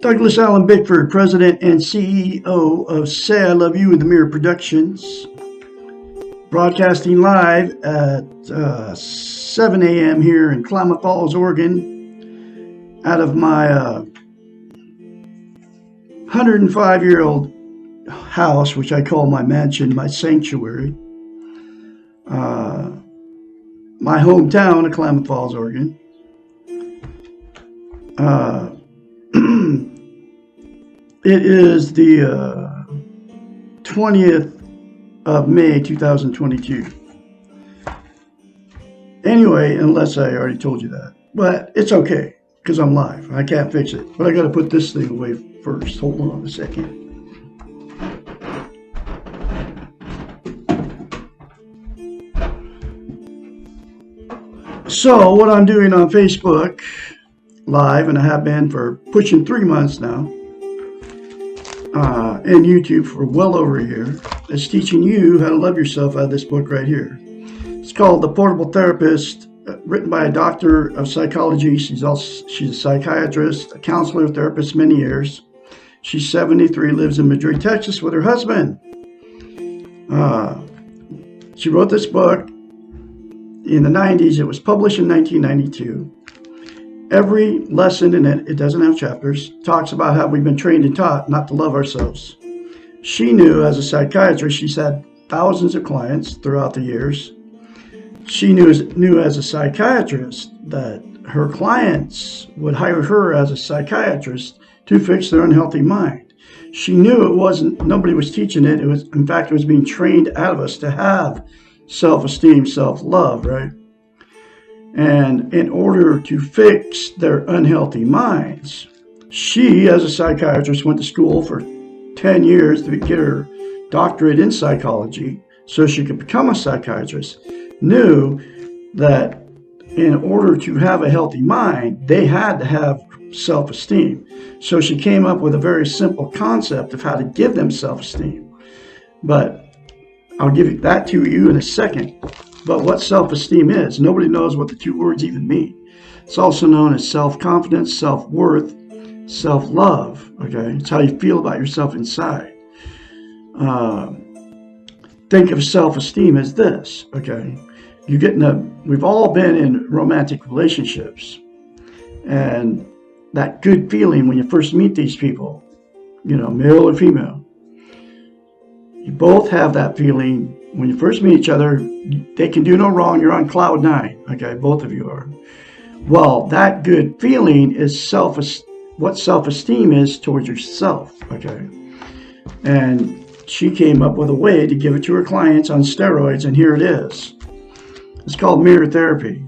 Douglas Allen Bickford, President and CEO of Say I Love You in the Mirror Productions, broadcasting live at 7 a.m. here in Klamath Falls, Oregon, out of my 105-year-old house, which I call my mansion, my sanctuary, my hometown of Klamath Falls, Oregon. It is the 20th of May, 2022. Anyway, unless I already told you that. But it's okay, because I'm live. I can't fix it. But I got to put this thing away first. Hold on a second. So, what I'm doing on Facebook Live, and I have been for pushing 3 months now, and YouTube for well over a year, is teaching you how to love yourself out of this book right here. It's called The Portable Therapist, written by a doctor of psychology. She's a psychiatrist, a counselor, therapist, many years. She's 73, lives in Madrid, Texas with her husband. She wrote this book in the 90s. It was published in 1992. Every lesson in it doesn't have chapters, talks about how we've been trained and taught not to love ourselves. She knew as a psychiatrist, she's had thousands of clients throughout the years. She knew as a psychiatrist that her clients would hire her as a psychiatrist to fix their unhealthy mind. She knew nobody was teaching it. In fact, it was being trained out of us to have self-esteem, self-love, right? And in order to fix their unhealthy minds, she, as a psychiatrist, went to school for 10 years to get her doctorate in psychology so she could become a psychiatrist, knew that in order to have a healthy mind, they had to have self-esteem. So she came up with a very simple concept of how to give them self-esteem. But I'll give that to you in a second. But what self-esteem is, nobody knows what the two words even mean. It's also known as self-confidence, self-worth, self-love. Okay, it's how you feel about yourself inside. Think of self-esteem as this. Okay, we've all been in romantic relationships, and that good feeling when you first meet these people, male or female. You both have that feeling when you first meet each other. They can do no wrong. You're on cloud 9. Okay, both of you are. Well, that good feeling is what self-esteem is towards yourself. Okay, and she came up with a way to give it to her clients on steroids, and here it is. It's called mirror therapy.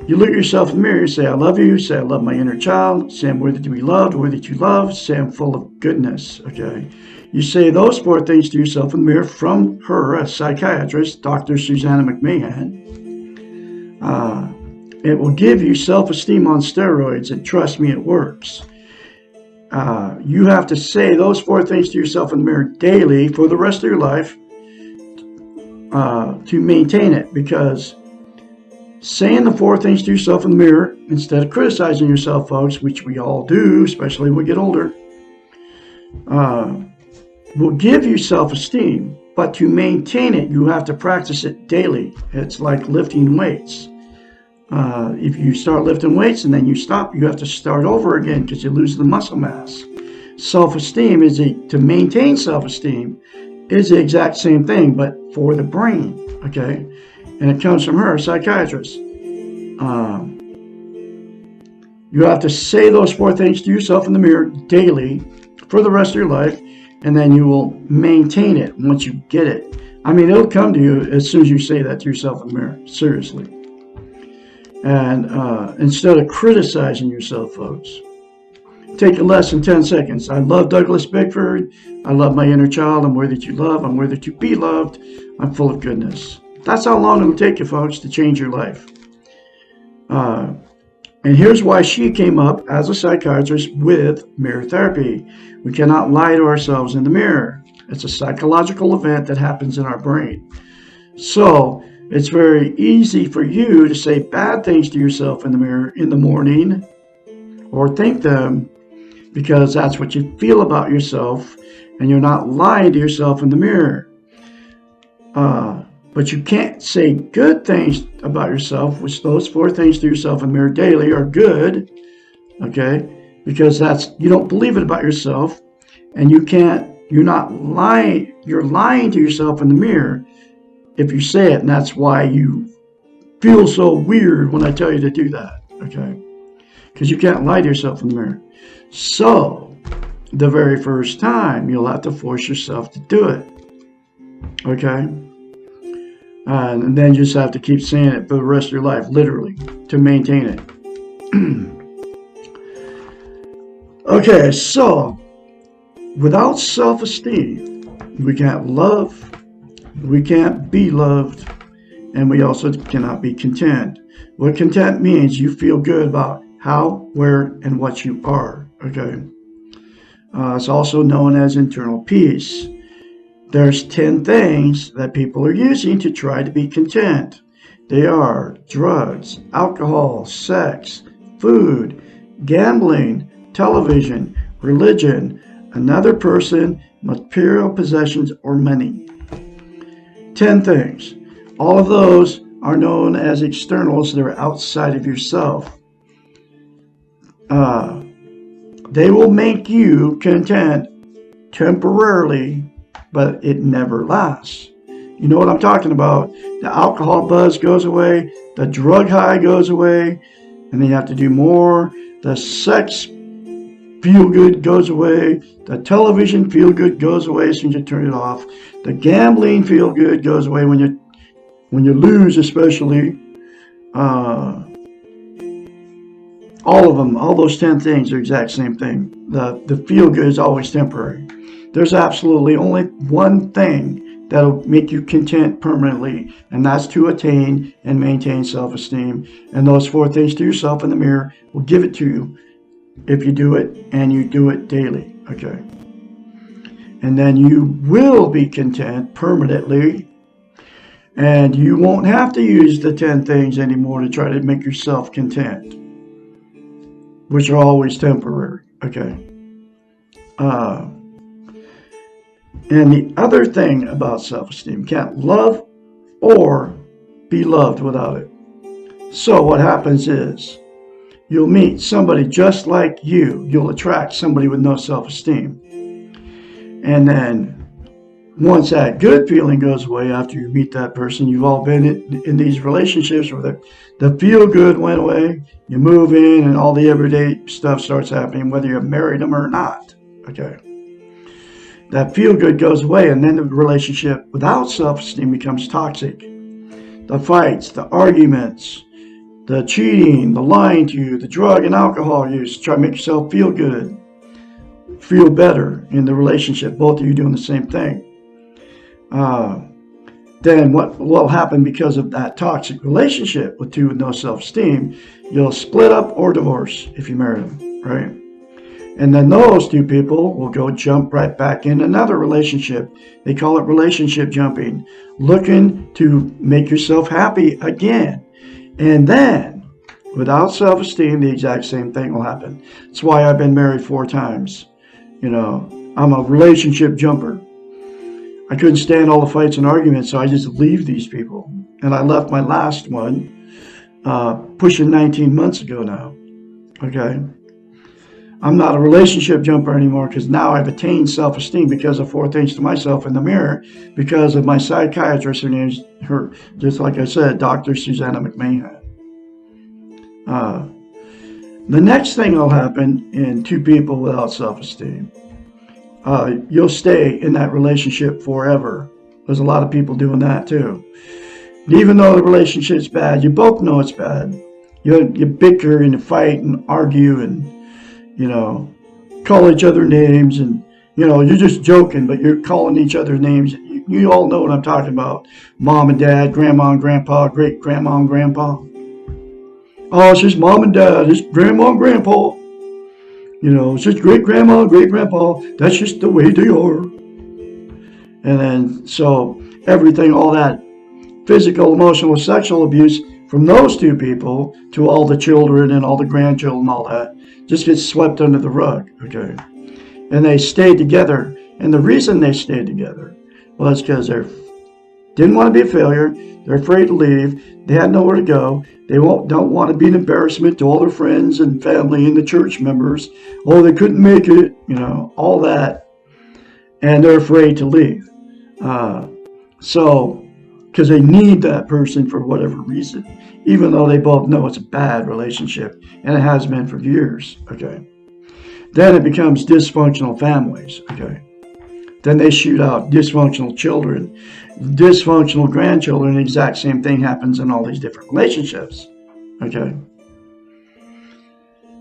You look at yourself in the mirror, you say, I love you, say, I love my inner child, say, I'm worthy to be loved, worthy to love, say, I'm full of goodness. Okay. You say those 4 things to yourself in the mirror from her, a psychiatrist, Dr. Susanna McMahon. It will give you self-esteem on steroids, and trust me, it works. You have to say those 4 things to yourself in the mirror daily for the rest of your life to maintain it, because saying the 4 things to yourself in the mirror instead of criticizing yourself, folks, which we all do, especially when we get older, will give you self-esteem, but to maintain it, you have to practice it daily. It's like lifting weights. If you start lifting weights and then you stop, you have to start over again because you lose the muscle mass. Self-esteem to maintain self-esteem is the exact same thing, but for the brain, okay? And it comes from her, a psychiatrist. You have to say those 4 things to yourself in the mirror daily for the rest of your life, and then you will maintain it once you get it. I mean, it'll come to you as soon as you say that to yourself in the mirror, seriously. And instead of criticizing yourself, folks, take less than 10 seconds. I love Douglas Bickford. I love my inner child. I'm worthy to love. I'm worthy to be loved. I'm full of goodness. That's how long it'll take you, folks, to change your life. And here's why she came up as a psychiatrist with mirror therapy. We cannot lie to ourselves in the mirror. It's a psychological event that happens in our brain. So it's very easy for you to say bad things to yourself in the mirror in the morning or think them because that's what you feel about yourself, and you're not lying to yourself in the mirror. But you can't say good things about yourself, which those 4 things to yourself in the mirror daily are good, okay? Because you don't believe it about yourself, and you're not lying, you're lying to yourself in the mirror if you say it, and that's why you feel so weird when I tell you to do that, okay? Because you can't lie to yourself in the mirror. So, the very first time, you'll have to force yourself to do it, okay? And then you just have to keep saying it for the rest of your life, literally, to maintain it. Okay, so without self-esteem, we can't love, we can't be loved, and we also cannot be content. What content means, you feel good about how, where, and what you are, okay? It's also known as internal peace. There's 10 things that people are using to try to be content. They are drugs, alcohol, sex, food, gambling, television, religion, another person, material possessions, or money. 10 things. All of those are known as externals. They're outside of yourself. They will make you content temporarily, but it never lasts. You know what I'm talking about. The alcohol buzz goes away, the drug high goes away, and then you have to do more. The sex feel good goes away, the television feel good goes away as soon as you turn it off. The gambling feel good goes away when you lose, especially. All of them, all those 10 things are the exact same thing. The feel good is always temporary. There's absolutely only one thing that'll make you content permanently, and that's to attain and maintain self-esteem. And those 4 things to yourself in the mirror will give it to you if you do it, and you do it daily, okay? And then you will be content permanently, and you won't have to use the 10 things anymore to try to make yourself content, which are always temporary, okay? And the other thing about self-esteem, can't love or be loved without it. So what happens is, you'll meet somebody just like you. You'll attract somebody with no self-esteem. And then once that good feeling goes away after you meet that person, you've all been in these relationships where the feel good went away, you move in and all the everyday stuff starts happening, whether you married them or not, okay? That feel good goes away, and then the relationship without self-esteem becomes toxic. The fights, the arguments, the cheating, the lying to you, the drug and alcohol use, try to make yourself feel good, feel better in the relationship, both of you doing the same thing. Then what will happen because of that toxic relationship with two with no self-esteem, you'll split up or divorce if you marry them, right? And then those two people will go jump right back in another relationship. They call it relationship jumping, looking to make yourself happy again. And then, without self-esteem, the exact same thing will happen. That's why I've been married 4 times. You know, I'm a relationship jumper. I couldn't stand all the fights and arguments, so I just leave these people. And I left my last one pushing 19 months ago now. Okay? I'm not a relationship jumper anymore because now I've attained self-esteem because of 4 things to myself in the mirror, because of my psychiatrist. Her name's just like I said, Dr. Susanna McMahon. The next thing will happen in two people without self-esteem. You'll stay in that relationship forever. There's a lot of people doing that too. And even though the relationship's bad, you both know it's bad. You bicker and you fight and argue and, call each other names and, you're just joking, but you're calling each other names. You all know what I'm talking about. Mom and dad, grandma and grandpa, great grandma and grandpa. Oh, it's just mom and dad, it's grandma and grandpa. It's just great grandma and great grandpa. That's just the way they are. And then, so everything, all that physical, emotional, sexual abuse from those two people to all the children and all the grandchildren and all that just gets swept under the rug, okay? And they stayed together. And the reason they stayed together was because they didn't want to be a failure. They're afraid to leave. They had nowhere to go. They don't want to be an embarrassment to all their friends and family and the church members. Oh, they couldn't make it, all that. And they're afraid to leave. Because they need that person for whatever reason, even though they both know it's a bad relationship, and it has been for years, okay? Then it becomes dysfunctional families, okay? Then they shoot out dysfunctional children, dysfunctional grandchildren. The exact same thing happens in all these different relationships, okay?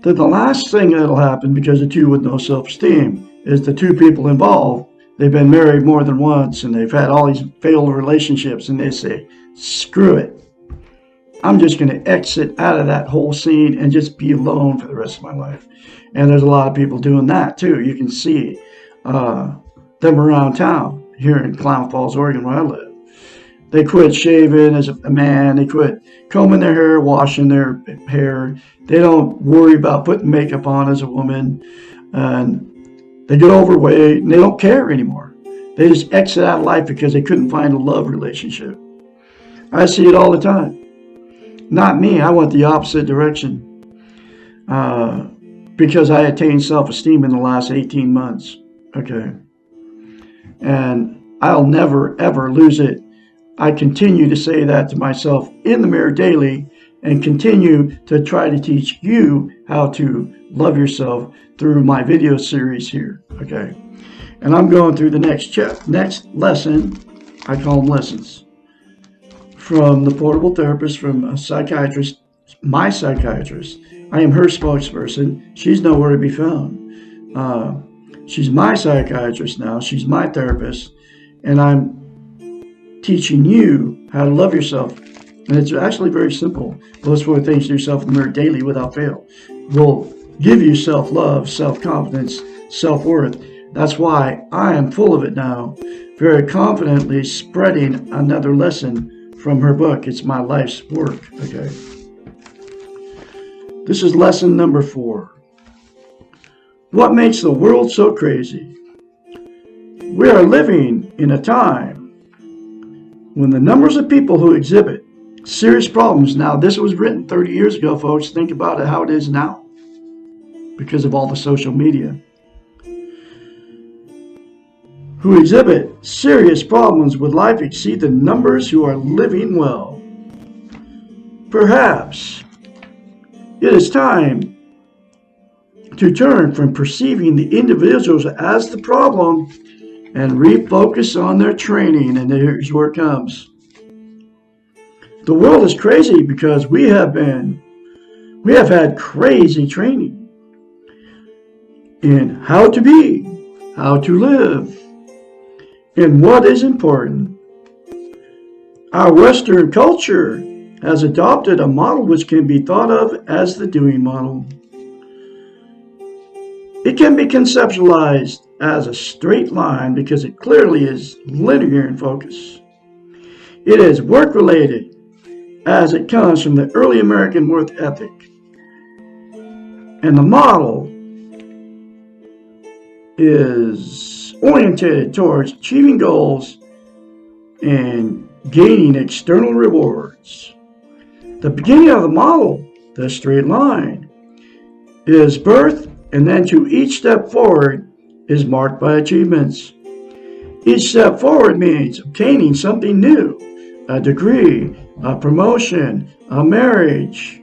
Then the last thing that'll happen, because the two with no self-esteem, is the two people involved, they've been married more than once and they've had all these failed relationships, and they say, screw it. I'm just going to exit out of that whole scene and just be alone for the rest of my life. And there's a lot of people doing that too. You can see them around town here in Clown Falls, Oregon, where I live. They quit shaving as a man. They quit combing their hair, washing their hair. They don't worry about putting makeup on as a woman. And they get overweight and they don't care anymore. They just exit out of life because they couldn't find a love relationship. I see it all the time. Not me. I went the opposite direction because I attained self-esteem in the last 18 months. Okay. And I'll never, ever lose it. I continue to say that to myself in the mirror daily and continue to try to teach you how to love yourself through my video series here. Okay. And I'm going through the next lesson. I call them lessons. From the portable therapist, from a psychiatrist, my psychiatrist. I am her spokesperson. She's nowhere to be found. She's my psychiatrist now. She's my therapist. And I'm teaching you how to love yourself. And it's actually very simple. Those 4 things to yourself in the mirror daily without fail will give you self-love, self-confidence, self-worth. That's why I am full of it now, very confidently spreading another lesson from her book. It's my life's work. Okay. This is lesson number 4. What makes the world so crazy? We are living in a time when the numbers of people who exhibit serious problems. Now, this was written 30 years ago, folks. Think about it, how it is now because of all the social media. Who exhibit serious problems with life exceed the numbers who are living well. Perhaps it is time to turn from perceiving the individuals as the problem and refocus on their training. And here's where it comes. The world is crazy because we have had crazy training in how to be, how to live, and what is important. Our Western culture has adopted a model which can be thought of as the doing model. It can be conceptualized as a straight line because it clearly is linear in focus. It is work-related as it comes from the early American work ethic. And the model is oriented towards achieving goals and gaining external rewards. The beginning of the model, the straight line, is birth, and then to each step forward is marked by achievements. Each step forward means obtaining something new, a degree, a promotion, a marriage,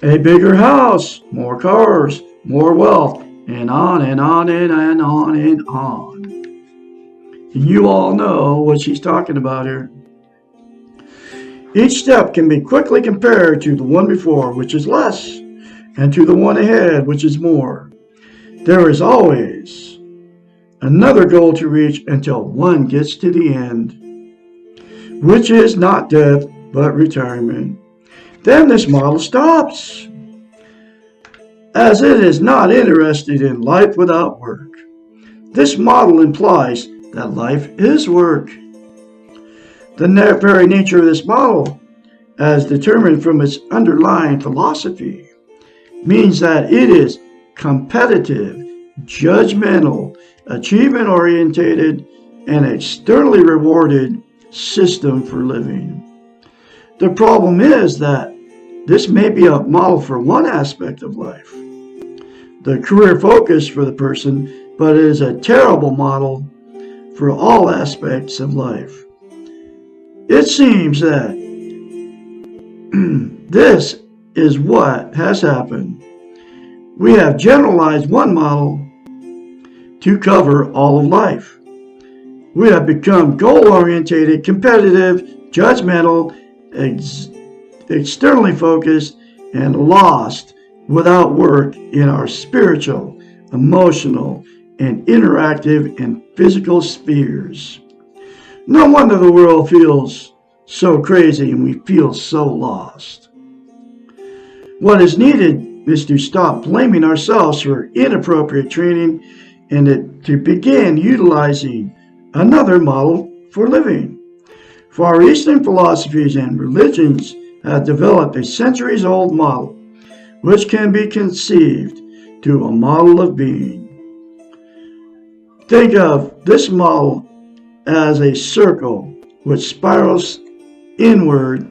A bigger house, more cars, more wealth, and on and on and on and on. You all know what she's talking about here. Each step can be quickly compared to the one before, which is less, and to the one ahead, which is more. There is always another goal to reach until one gets to the end, which is not death, but retirement. Then this model stops, as it is not interested in life without work. This model implies that life is work. The very nature of this model, as determined from its underlying philosophy, means that it is competitive, judgmental, achievement-oriented, and externally rewarded system for living. The problem is that this may be a model for one aspect of life, the career focus for the person, but it is a terrible model for all aspects of life. It seems that this is what has happened. We have generalized one model to cover all of life. We have become goal-oriented, competitive, judgmental, externally focused, and lost without work in our spiritual, emotional, and interactive and physical spheres. No wonder the world feels so crazy and we feel so lost. What is needed is to stop blaming ourselves for inappropriate training and to begin utilizing another model for living. Far Eastern philosophies and religions have developed a centuries-old model, which can be conceived to a model of being. Think of this model as a circle which spirals inward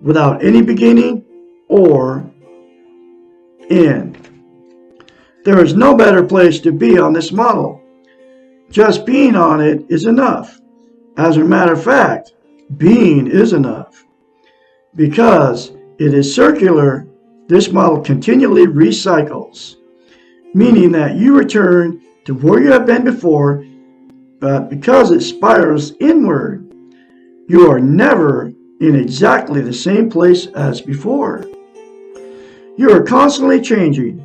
without any beginning or end. There is no better place to be on this model. Just being on it is enough. As a matter of fact, being is enough. Because it is circular, this model continually recycles, meaning that you return to where you have been before, but because it spirals inward, you are never in exactly the same place as before. You are constantly changing,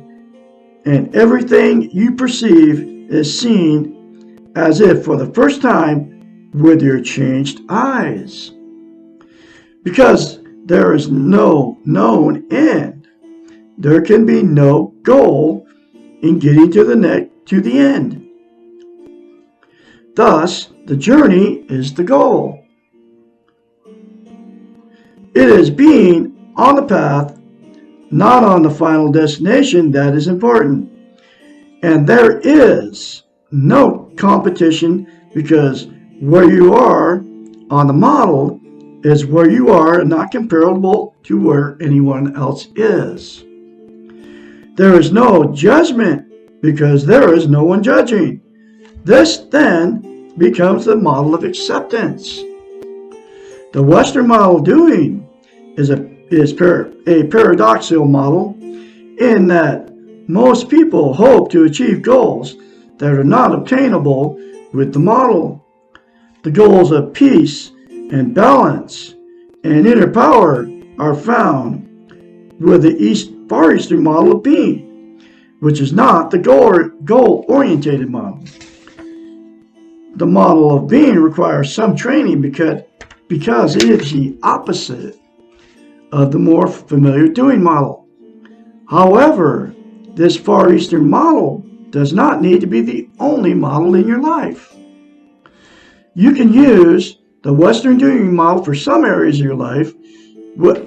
and everything you perceive is seen as if for the first time with your changed eyes. Because there is no known end, there can be no goal in getting to the end. Thus, the journey is the goal. It is being on the path, not on the final destination, that is important. And there is no competition, because where you are on the model is where you are, not comparable to where anyone else is. There is no judgment, because there is no one judging. This then becomes the model of acceptance. The Western model of doing is a paradoxical model in that most people hope to achieve goals that are not obtainable with the model. The goals of peace and balance and inner power are found with the Far Eastern model of being, which is not the goal-oriented model. The model of being requires some training because it is the opposite of the more familiar doing model. However, this Far Eastern model does not need to be the only model in your life. You can use the Western doing model for some areas of your life,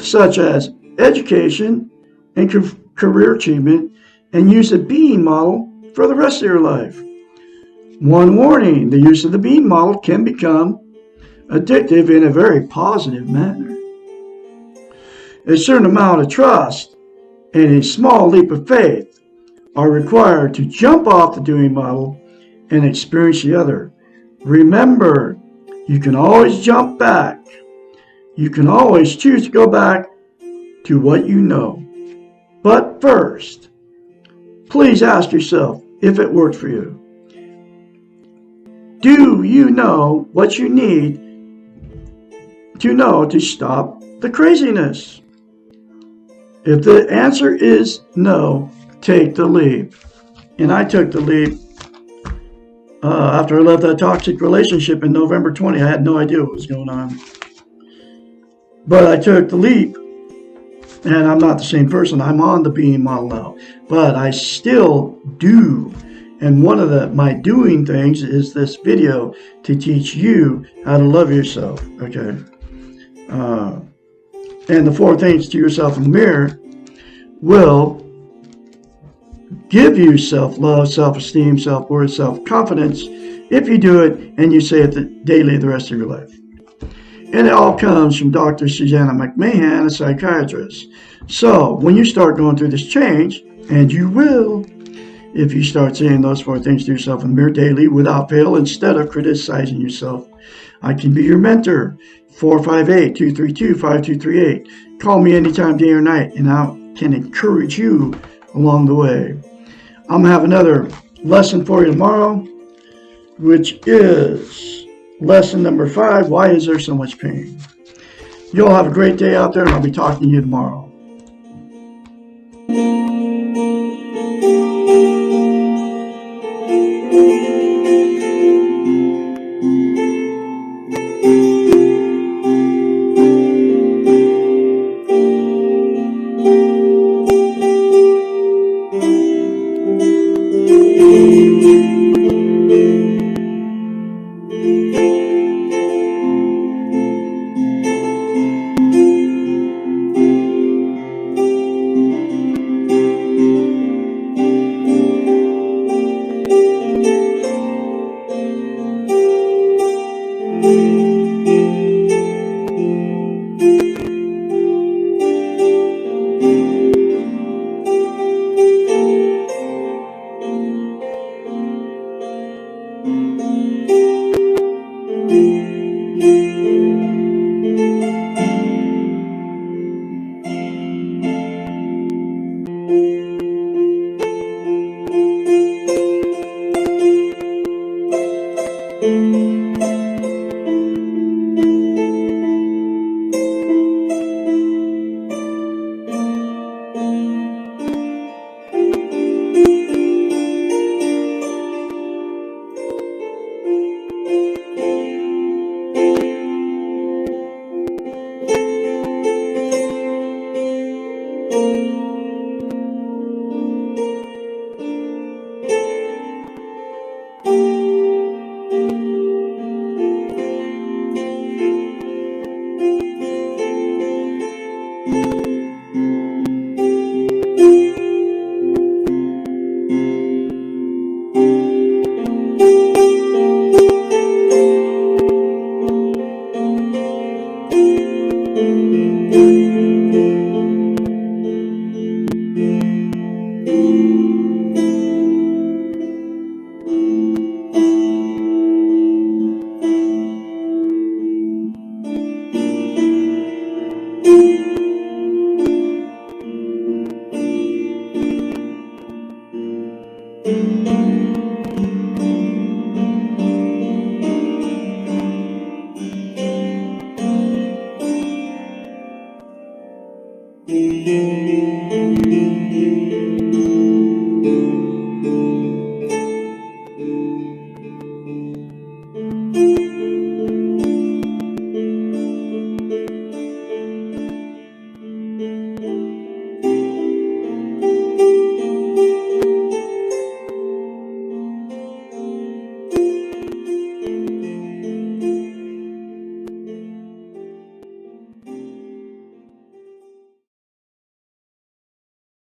such as education and career achievement, and use the being model for the rest of your life. One warning: the use of the being model can become addictive in a very positive manner. A certain amount of trust and a small leap of faith are required to jump off the doing model and experience the other. Remember, you can always jump back. You can always choose to go back to what you know. But first, please ask yourself if it worked for you. Do you know what you need to know to stop the craziness? If the answer is no, take the leap. And I took the leap after I left that toxic relationship in November 20. I had no idea what was going on. But I took the leap, and I'm not the same person. I'm on the being model now. But I still do. And one of my doing things is this video to teach you how to love yourself, okay? And the 4 things to yourself in the mirror will give you self-love, self-esteem, self-worth, self-confidence if you do it and you say it daily the rest of your life. And it all comes from Dr. Susanna McMahon, a psychiatrist. So when you start going through this change, and you will, if you start saying those 4 things to yourself in the mirror daily without fail, instead of criticizing yourself, I can be your mentor. 458-232-5238. Call me anytime, day or night, and I can encourage you along the way. I'm going to have another lesson for you tomorrow, which is lesson number 5, why is there so much pain? You all have a great day out there, and I'll be talking to you tomorrow.